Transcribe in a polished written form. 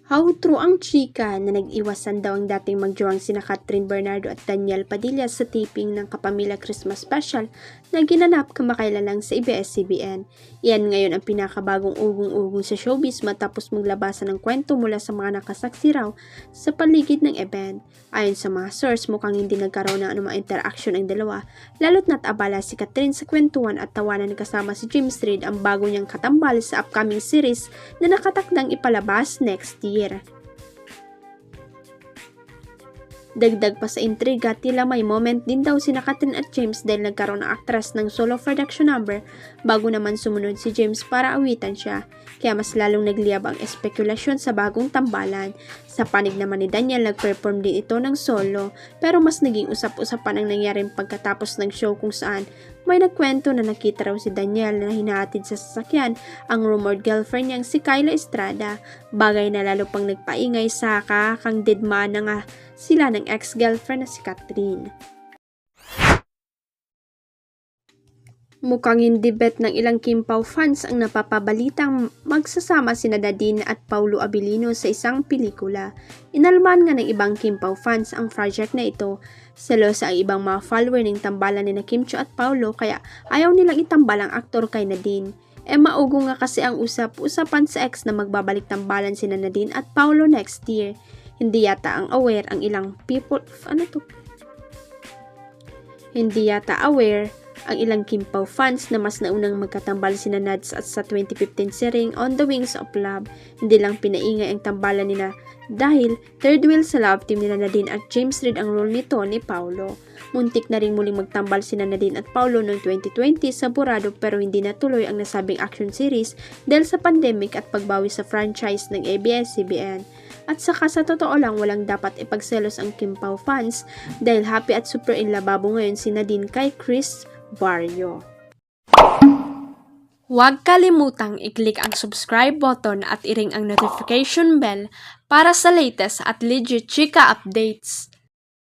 How true ang chika na nag-iwasan daw ang dating magjoang sina Catherine Bernardo at Daniel Padilla sa taping ng Kapamilya Christmas Special na ginanap kamakailan lang sa ABS-CBN. Iyan ngayon ang pinakabagong ugong-ugong sa showbiz matapos maglabasan ng kwento mula sa mga nakasaksi raw sa paligid ng event. Ayon sa mga source, mukhang hindi nagkaroon ng anumang interaction ang dalawa, lalo't na't abala si Catherine sa kwentuhan at tawanan kasama si James Reid ang bago niyang katambal sa upcoming series na nakatakdang ipalabas next year. Dagdag pa sa intriga, tila may moment din daw sina Catherine at James dahil nagkaroon ng actress ng solo production number bago naman sumunod si James para awitan siya. Kaya mas lalong nagliyab ang espekulasyon sa bagong tambalan. Sa panig naman ni Daniel, nag-perform din ito ng solo pero mas naging usap-usapan ang nangyari pagkatapos ng show kung saan may nagkwento na nakita raw si Daniel na hinahatid sa sasakyan ang rumored girlfriend niyang si Kyla Estrada, bagay na lalo pang nagpaingay sa kang didma na nga sila ng ex-girlfriend na si Catherine. Mukhang hindi bet ng ilang Kim Pao fans ang napapabalitang magsasama sina Nadine at Paulo Abilino sa isang pelikula. Inalman nga ng ibang Kim Pao fans ang project na ito. Selosa ang ibang mga follower ng tambalan ni Kim Chiu at Paulo kaya ayaw nilang itambal ang aktor kay Nadine. Maugo nga kasi ang usap-usapan sa ex na magbabalik tambalan sina Nadine at Paulo next year. Hindi yata aware ang ilang Kim Pao fans na mas naunang magkatambal sina Nads at sa 2015 series On the Wings of Love. Hindi lang pinaingay ang tambalan nila dahil third wheel sa love team nila Nadine at James Reid ang role nito ni Paulo. Muntik na rin muling magtambal sina Nadine at Paulo noong 2020 sa Burado pero hindi natuloy ang nasabing action series dahil sa pandemic at pagbawi sa franchise ng ABS-CBN. At saka sa totoo lang walang dapat ipagselos ang Kim Pao fans dahil happy at super in lababo ngayon si Nadine kay Chris Barrio. Huwag kalimutang i-click ang subscribe button at i-ring ang notification bell para sa latest at legit chika updates.